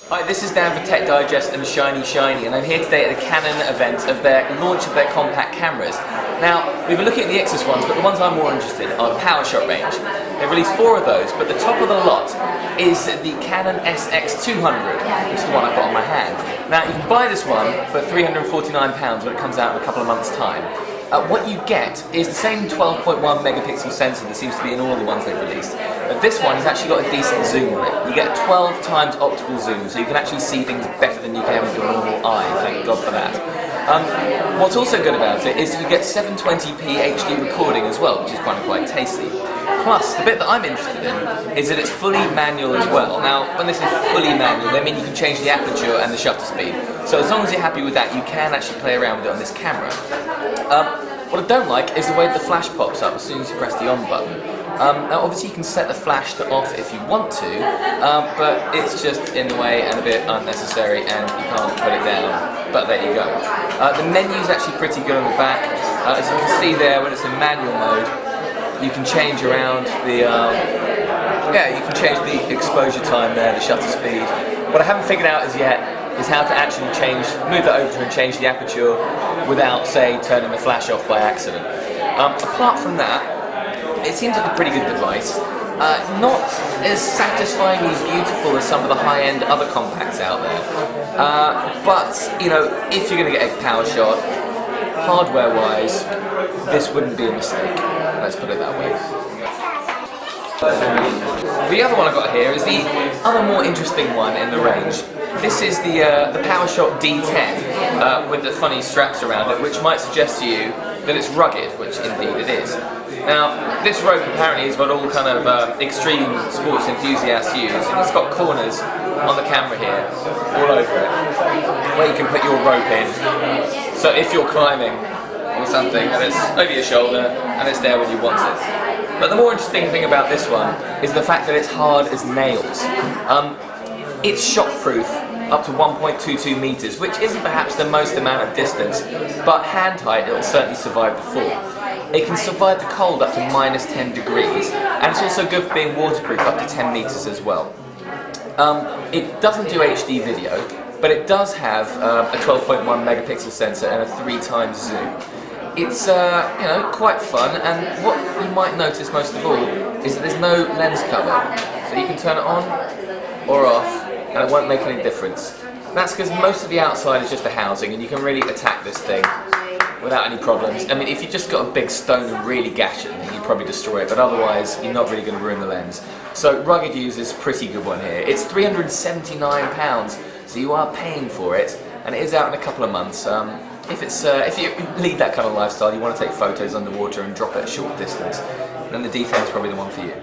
Hi, this is Dan for Tech Digest and Shiny, and I'm here today at the Canon event of their launch of their compact cameras. Now, we've been looking at the Exus ones, but the ones I'm more interested in are the Powershot range. They've released 4 of those, but the top of the lot is the Canon SX200, which is the one I've got on my hand. Now, you can buy this one for £349 when it comes out in a couple of months' time. What you get is the same 12.1 megapixel sensor that seems to be in all the ones they've released, but this one has actually got a decent zoom on it. You get 12 times optical zoom, so you can actually see things better than you can with your normal eye, thank God for that. What's also good about it is you get 720p HD recording as well, which is quite tasty. Plus, the bit that I'm interested in is that it's fully manual as well. Now, when this is fully manual, I mean you can change the aperture and the shutter speed. So as long as you're happy with that, you can actually play around with it on this camera. What I don't like is the way the flash pops up as soon as you press the on button. Now obviously you can set the flash to off if you want to, but it's just in the way and a bit unnecessary and you can't put it down, but there you go. The menu's actually pretty good on the back. As you can see there, when it's in manual mode, you can change around the you can change the exposure time there, the shutter speed. What I haven't figured out as yet is how to actually move that over and change the aperture without, say, turning the flash off by accident. Apart from that, it seems like a pretty good device. Not as satisfyingly beautiful as some of the high-end other compacts out there. But, you know, if you're going to get a Powershot, hardware-wise, this wouldn't be a mistake. Let's put it that way. The other one I've got here is the other more interesting one in the range. This is the Powershot D10 with the funny straps around it, which might suggest to you that it's rugged, which indeed it is. Now, this rope apparently is what all kind of extreme sports enthusiasts use, and it's got corners on the camera here, all over it, where you can put your rope in. So if you're climbing or something, and it's over your shoulder, and it's there when you want it. But the more interesting thing about this one is the fact that it's hard as nails. It's shockproof up to 1.22 meters, which isn't perhaps the most amount of distance, but hand height it'll certainly survive the fall. It can survive the cold up to -10 degrees, and it's also good for being waterproof up to 10 meters as well. It doesn't do HD video, but it does have a 12.1 megapixel sensor and a 3 times zoom. It's you know, quite fun, and what you might notice most of all is that there's no lens cover, so you can turn it on or off and it won't make any difference. That's because most of the outside is just a housing, and you can really attack this thing without any problems. I mean, if you just got a big stone and really gash it, then you'd probably destroy it, but otherwise you're not really going to ruin the lens. So rugged use is a pretty good one here. It's £379, so you are paying for it, and it is out in a couple of months. If you lead that kind of lifestyle, you want to take photos underwater and drop at a short distance, then the D10 is probably the one for you.